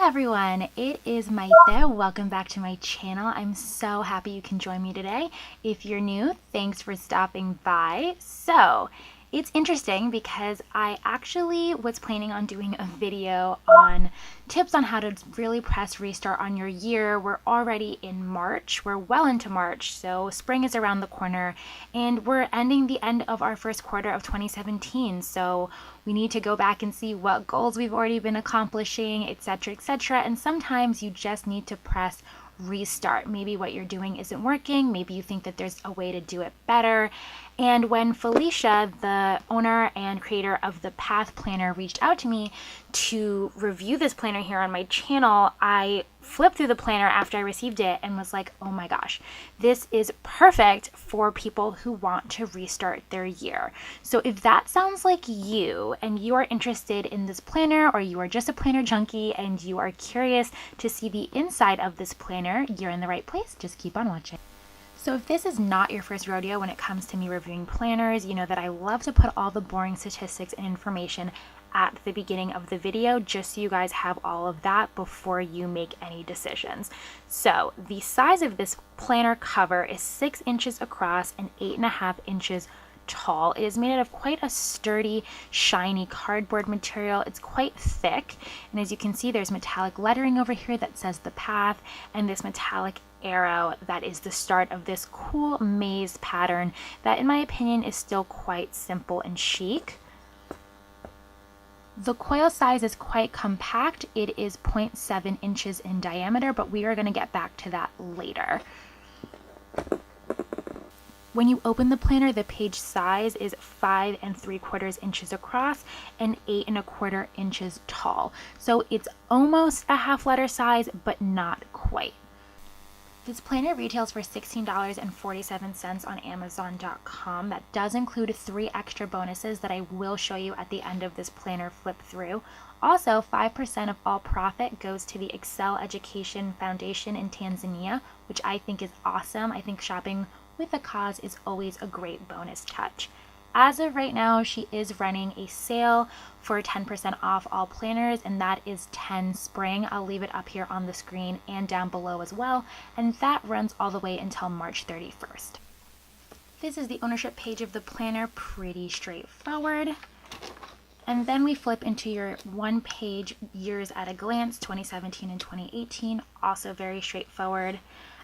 everyone, it is Maite. Welcome back to my channel. I'm so happy you can join me today. If you're new, thanks for stopping by. So it's interesting because I actually was planning on doing a video on tips on how to really press restart on your year. We're already in March. We're well into March, so spring is around the corner and we're ending the end of our first quarter of 2017. So we need to go back and see what goals we've already been accomplishing, etc., etc. And sometimes you just need to press restart. Maybe what you're doing isn't working. Maybe you think that there's a way to do it better. And when Felicia, the owner and creator of the Path Planner, reached out to me to review this planner here on my channel, I flipped through the planner after I received it and was like, oh my gosh, this is perfect for people who want to restart their year. So if that sounds like you and you are interested in this planner, or you are just a planner junkie and you are curious to see the inside of this planner, you're in the right place. Just keep on watching. So if this is not your first rodeo when it comes to me reviewing planners, you know that I love to put all the boring statistics and information at the beginning of the video, just so you guys have all of that before you make any decisions. So the size of this planner cover is 6 inches across and 8.5 inches tall. It is made out of quite a sturdy, shiny cardboard material. It's quite thick, and as you can see, there's metallic lettering over here that says the path, and this metallic arrow that is the start of this cool maze pattern that, in my opinion, is still quite simple and chic. The coil size is quite compact. It is 0.7 inches in diameter, but we are going to get back to that later. When you open the planner, the page size is 5 3/4 inches across and 8 1/4 inches tall. So it's almost a half letter size, but not quite. This planner retails for $16.47 on Amazon.com. That does include 3 extra bonuses that I will show you at the end of this planner flip through. Also, 5% of all profit goes to the Excel Education Foundation in Tanzania, which I think is awesome. I think shopping with a cause is always a great bonus touch. As of right now, she is running a sale for 10% off all planners, and that is 10 spring. I'll leave it up here on the screen and down below as well, and that runs all the way until March 31st. This is the ownership page of the planner, pretty straightforward. And then we flip into your one-page years at a glance, 2017 and 2018, also very straightforward.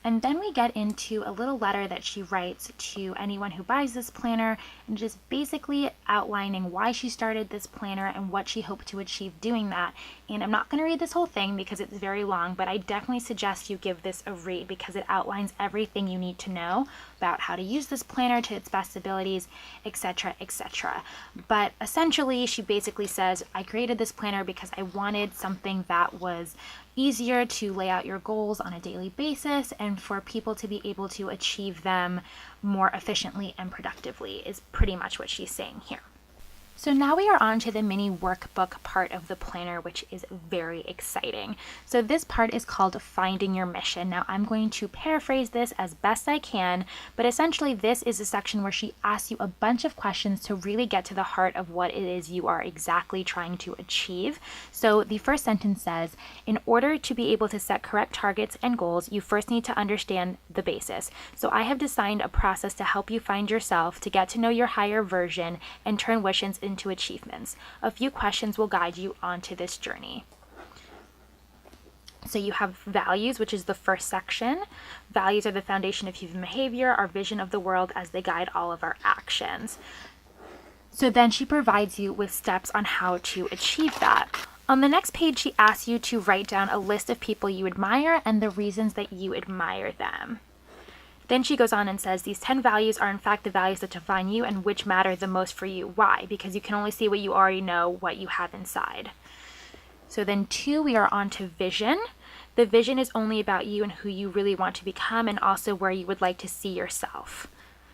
And then we get into a little letter that she writes to anyone who buys this planner, and just basically outlining why she started this planner and what she hoped to achieve doing that. And I'm not going to read this whole thing because it's very long, but I definitely suggest you give this a read because it outlines everything you need to know about how to use this planner to its best abilities, etc., etc. But essentially, she basically says, I created this planner because I wanted something that was easier to lay out your goals on a daily basis and for people to be able to achieve them more efficiently and productively, is pretty much what she's saying here. So now we are on to the mini workbook part of the planner, which is very exciting. So this part is called Finding Your Mission. Now I'm going to paraphrase this as best I can, but essentially this is a section where she asks you a bunch of questions to really get to the heart of what it is you are exactly trying to achieve. So the first sentence says, in order to be able to set correct targets and goals, you first need to understand the basis. So I have designed a process to help you find yourself, to get to know your higher version, and turn wishes into achievements. A few questions will guide you onto this journey. So you have values, which is the first section. Values are the foundation of human behavior, our vision of the world as they guide all of our actions. So then she provides you with steps on how to achieve that. On the next page, she asks you to write down a list of people you admire and the reasons that you admire them. Then she goes on and says, these 10 values are in fact the values that define you and which matter the most for you. Why? Because you can only see what you already know, what you have inside. So then 2, we are on to vision. The vision is only about you and who you really want to become, and also where you would like to see yourself.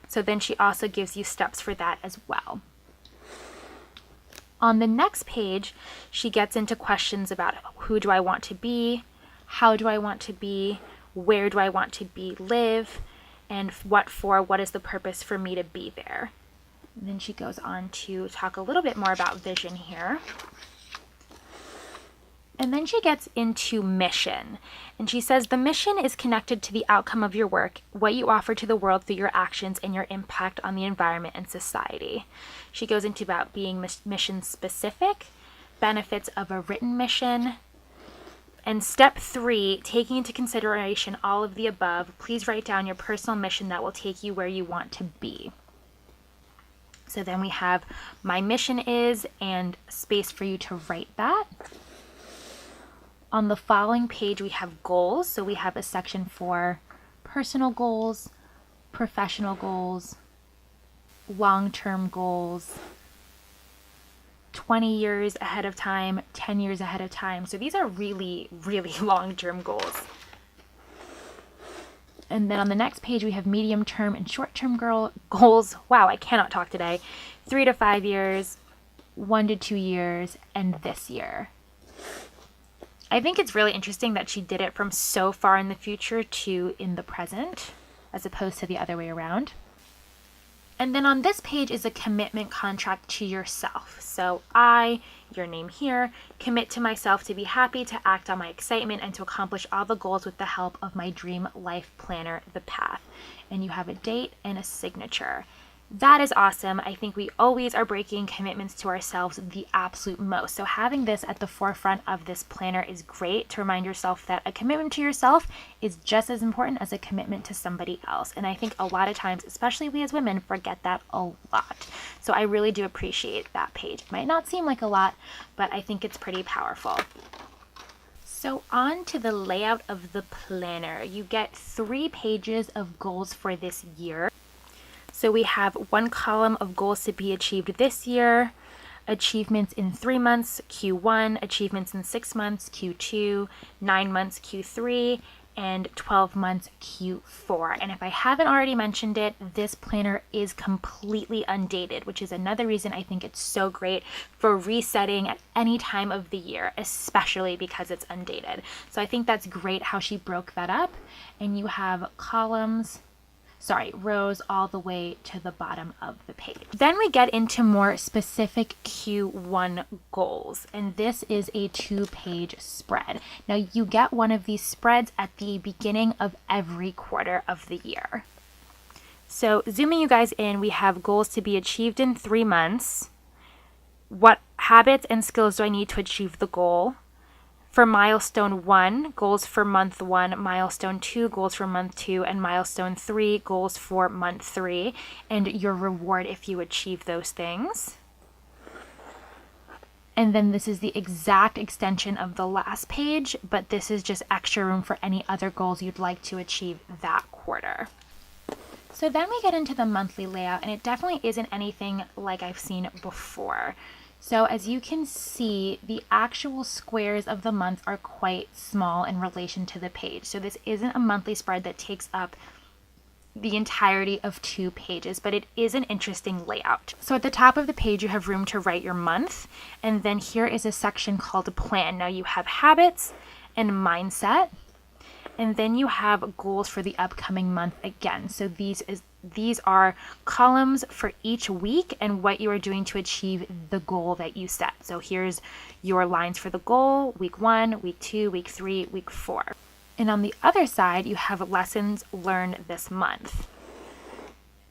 So then she also gives you steps for that as well. On the next page, she gets into questions about who do I want to be, how do I want to be, where do I want to be, live, and what is the purpose for me to be there. And then she goes on to talk a little bit more about vision here. And then she gets into mission. And she says the mission is connected to the outcome of your work, what you offer to the world through your actions and your impact on the environment and society. She goes into about being mission specific, benefits of a written mission, and step 3, taking into consideration all of the above, please write down your personal mission that will take you where you want to be. So then we have my mission is, and space for you to write that. On the following page, we have goals. So we have a section for personal goals, professional goals, long-term goals, 20 years ahead of time, 10 years ahead of time. So these are really, really long-term goals. And then on the next page, we have medium-term and short-term goals. Wow, I cannot talk today. 3 to 5 years, 1 to 2 years, and this year. I think it's really interesting that she did it from so far in the future to in the present, as opposed to the other way around. And then on this page is a commitment contract to yourself. So I, your name here, commit to myself to be happy, to act on my excitement, and to accomplish all the goals with the help of my dream life planner, The Path. And you have a date and a signature. That is awesome. I think we always are breaking commitments to ourselves the absolute most. So having this at the forefront of this planner is great to remind yourself that a commitment to yourself is just as important as a commitment to somebody else. And I think a lot of times, especially we as women, forget that a lot. So I really do appreciate that page. It might not seem like a lot, but I think it's pretty powerful. So on to the layout of the planner. You get 3 pages of goals for this year. So we have 1 column of goals to be achieved this year, achievements in 3 months, Q1, achievements in 6 months, Q2, 9 months, Q3, and 12 months, Q4. And if I haven't already mentioned it, this planner is completely undated, which is another reason I think it's so great for resetting at any time of the year, especially because it's undated. So I think that's great how she broke that up. And you have rows all the way to the bottom of the page. Then we get into more specific Q1 goals, and this is a 2-page spread. Now you get one of these spreads at the beginning of every quarter of the year. So zooming you guys in, we have goals to be achieved in 3 months. What habits and skills do I need to achieve the goal? For milestone 1, goals for month 1, milestone 2, goals for month 2, and milestone 3, goals for month 3, and your reward if you achieve those things. And then this is the exact extension of the last page, but this is just extra room for any other goals you'd like to achieve that quarter. So then we get into the monthly layout, and it definitely isn't anything like I've seen before. So as you can see, the actual squares of the month are quite small in relation to the page. So this isn't a monthly spread that takes up the entirety of 2 pages, but it is an interesting layout. So at the top of the page, you have room to write your month. And then here is a section called Plan. Now you have habits and mindset. And then you have goals for the upcoming month again. So these are columns for each week and what you are doing to achieve the goal that you set. So here's your lines for the goal, week 1, week 2, week 3, week 4. And on the other side, you have lessons learned this month.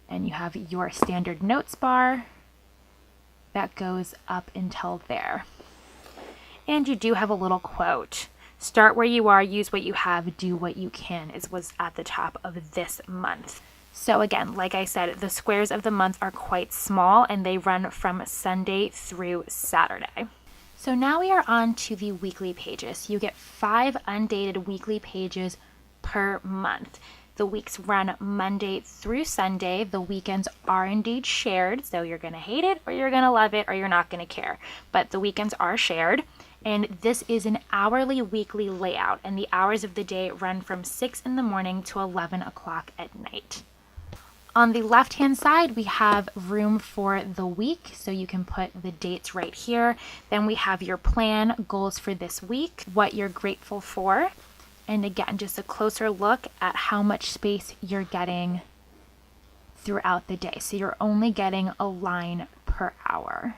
And you have your standard notes bar that goes up until there. And you do have a little quote. Start where you are, use what you have, do what you can, was at the top of this month. So again, like I said, the squares of the month are quite small and they run from Sunday through Saturday. So now we are on to the weekly pages. You get 5 undated weekly pages per month. The weeks run Monday through Sunday. The weekends are indeed shared, so you're going to hate it or you're going to love it or you're not going to care. But the weekends are shared. And this is an hourly weekly layout, and the hours of the day run from 6 in the morning to 11 o'clock at night. On the left-hand side, we have room for the week, so you can put the dates right here. Then we have your plan, goals for this week, what you're grateful for, and again, just a closer look at how much space you're getting throughout the day. So you're only getting a line per hour.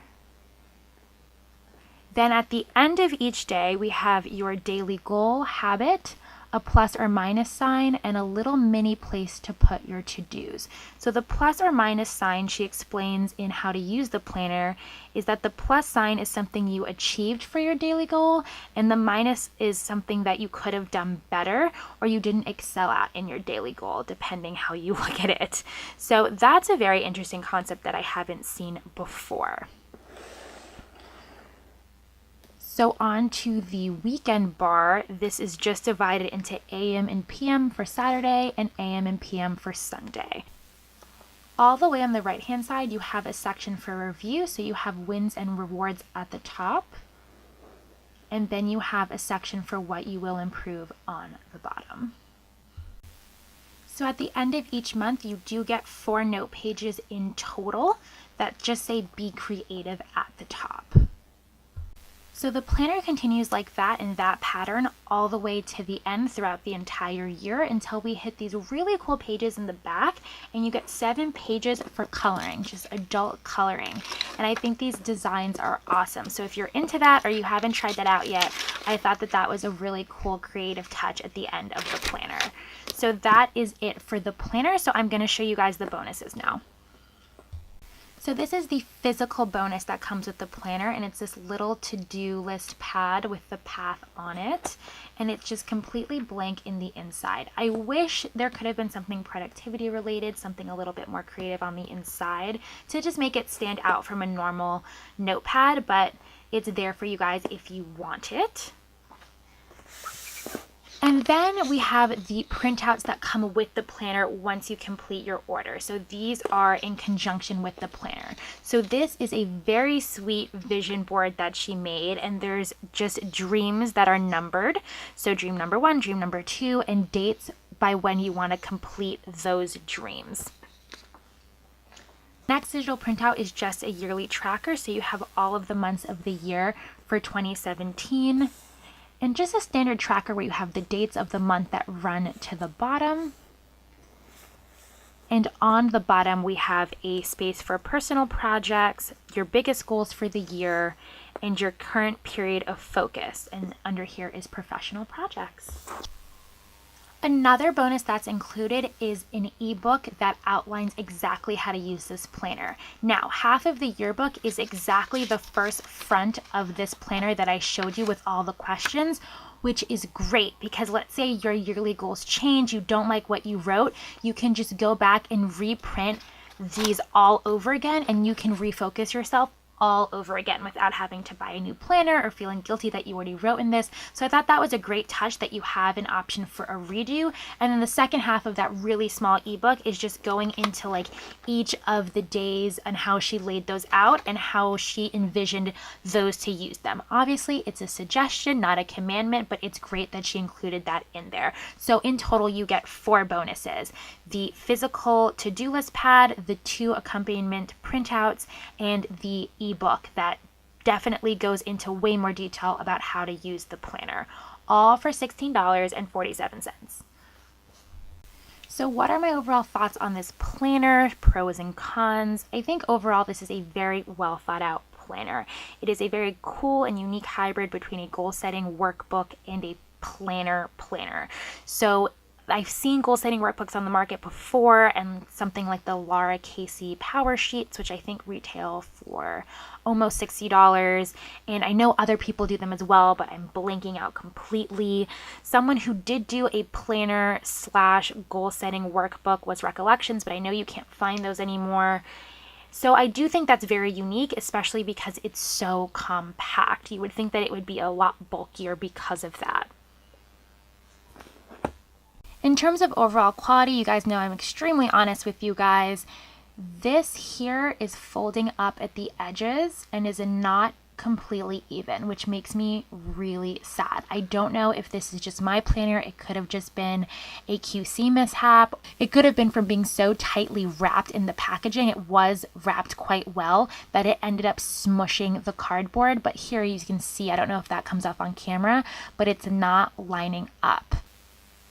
Then at the end of each day, we have your daily goal, habit, a plus or minus sign, and a little mini place to put your to-dos. So the plus or minus sign, she explains in how to use the planner, is that the plus sign is something you achieved for your daily goal, and the minus is something that you could have done better or you didn't excel at in your daily goal, depending how you look at it. So that's a very interesting concept that I haven't seen before. So on to the weekend bar. This is just divided into AM and PM for Saturday and AM and PM for Sunday. All the way on the right hand side, you have a section for review. So you have wins and rewards at the top. And then you have a section for what you will improve on the bottom. So at the end of each month, you do get 4 note pages in total that just say be creative at the top. So the planner continues like that in that pattern all the way to the end throughout the entire year until we hit these really cool pages in the back, and you get 7 pages for coloring, just adult coloring. And I think these designs are awesome. So if you're into that or you haven't tried that out yet, I thought that that was a really cool creative touch at the end of the planner. So that is it for the planner. So I'm going to show you guys the bonuses now. So this is the physical bonus that comes with the planner, and it's this little to-do list pad with the path on it, and it's just completely blank in the inside. I wish there could have been something productivity related, something a little bit more creative on the inside to just make it stand out from a normal notepad, but it's there for you guys if you want it. And then we have the printouts that come with the planner once you complete your order. So these are in conjunction with the planner. So this is a very sweet vision board that she made, and there's just dreams that are numbered. So dream number 1, dream number 2, and dates by when you want to complete those dreams. Next digital printout is just a yearly tracker. So you have all of the months of the year for 2017. And just a standard tracker where you have the dates of the month that run to the bottom. And on the bottom, we have a space for personal projects, your biggest goals for the year, and your current period of focus. And under here is professional projects. Another bonus that's included is an ebook that outlines exactly how to use this planner. Now, half of the yearbook is exactly the first front of this planner that I showed you with all the questions, which is great because let's say your yearly goals change, you don't like what you wrote, you can just go back and reprint these all over again, and you can refocus yourself all over again without having to buy a new planner or feeling guilty that you already wrote in this. So I thought that was a great touch that you have an option for a redo. And then the second half of that really small ebook is just going into like each of the days and how she laid those out and how she envisioned those to use them. Obviously it's a suggestion, not a commandment, but it's great that she included that in there. So in total you get 4 bonuses: the physical to-do list pad, the 2 accompaniment printouts, and the ebook that definitely goes into way more detail about how to use the planner, all for $16.47. So what are my overall thoughts on this planner, pros and cons? I think overall this is a very well thought out planner. It is a very cool and unique hybrid between a goal setting workbook and a planner. So I've seen goal setting workbooks on the market before, and something like the Laura Casey Power Sheets, which I think retail for almost $60. And I know other people do them as well, but I'm blanking out completely. Someone who did do a planner / goal setting workbook was Recollections, but I know you can't find those anymore. So I do think that's very unique, especially because it's so compact. You would think that it would be a lot bulkier because of that. In terms of overall quality, you guys know I'm extremely honest with you guys. This here is folding up at the edges and is not completely even, which makes me really sad. I don't know if this is just my planner. It could have just been a QC mishap. It could have been from being so tightly wrapped in the packaging. It was wrapped quite well that it ended up smushing the cardboard. But here you can see, I don't know if that comes off on camera, but it's not lining up.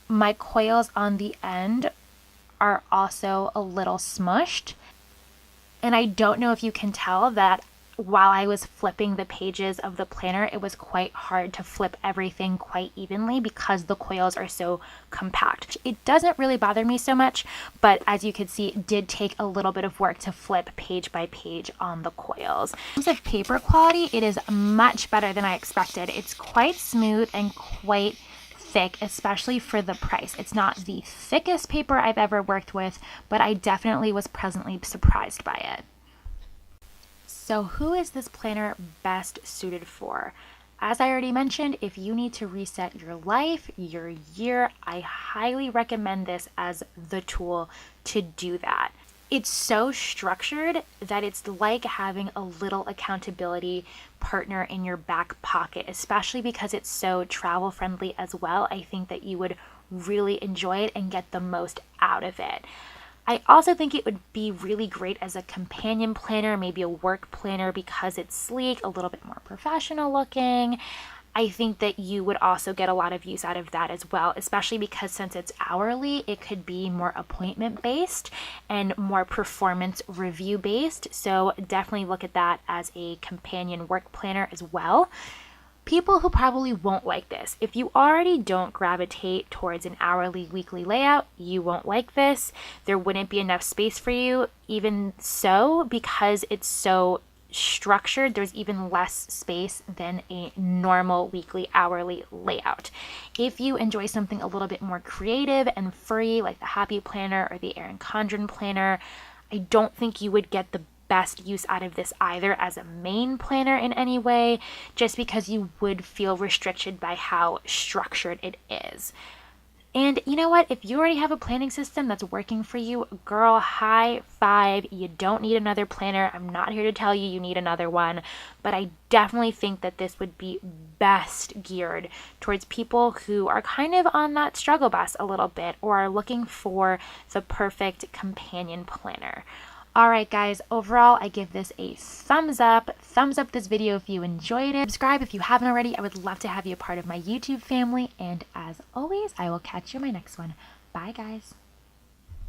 My coils on the end are also a little smushed. And I don't know if you can tell that while I was flipping the pages of the planner, it was quite hard to flip everything quite evenly because the coils are so compact. It doesn't really bother me so much, but as you can see, it did take a little bit of work to flip page by page on the coils. In terms of paper quality, it is much better than I expected. It's quite smooth and quite thick, especially for the price. It's not the thickest paper I've ever worked with, but I definitely was pleasantly surprised by it. So who is this planner best suited for? As I already mentioned, if you need to reset your life, your year, I highly recommend this as the tool to do that. It's so structured that it's like having a little accountability partner in your back pocket, especially because it's so travel friendly as well. I think that you would really enjoy it and get the most out of it. I also think it would be really great as a companion planner, maybe a work planner, because it's sleek, a little bit more professional looking. I think that you would also get a lot of use out of that as well, especially because since it's hourly, it could be more appointment based and more performance review based. So definitely look at that as a companion work planner as well. People who probably won't like this. If you already don't gravitate towards an hourly, weekly layout, you won't like this. There wouldn't be enough space for you. Even so, because it's so structured, there's even less space than a normal weekly, hourly layout. If you enjoy something a little bit more creative and free, like the Happy Planner or the Erin Condren Planner, I don't think you would get the best use out of this either as a main planner in any way, just because you would feel restricted by how structured it is. And you know what? If you already have a planning system that's working for you, girl, high five. You don't need another planner. I'm not here to tell you you need another one, but I definitely think that this would be best geared towards people who are kind of on that struggle bus a little bit or are looking for the perfect companion planner. All right, guys, overall, I give this a thumbs up. Thumbs up this video if you enjoyed it. Subscribe if you haven't already. I would love to have you a part of my YouTube family. And as always, I will catch you in my next one. Bye, guys.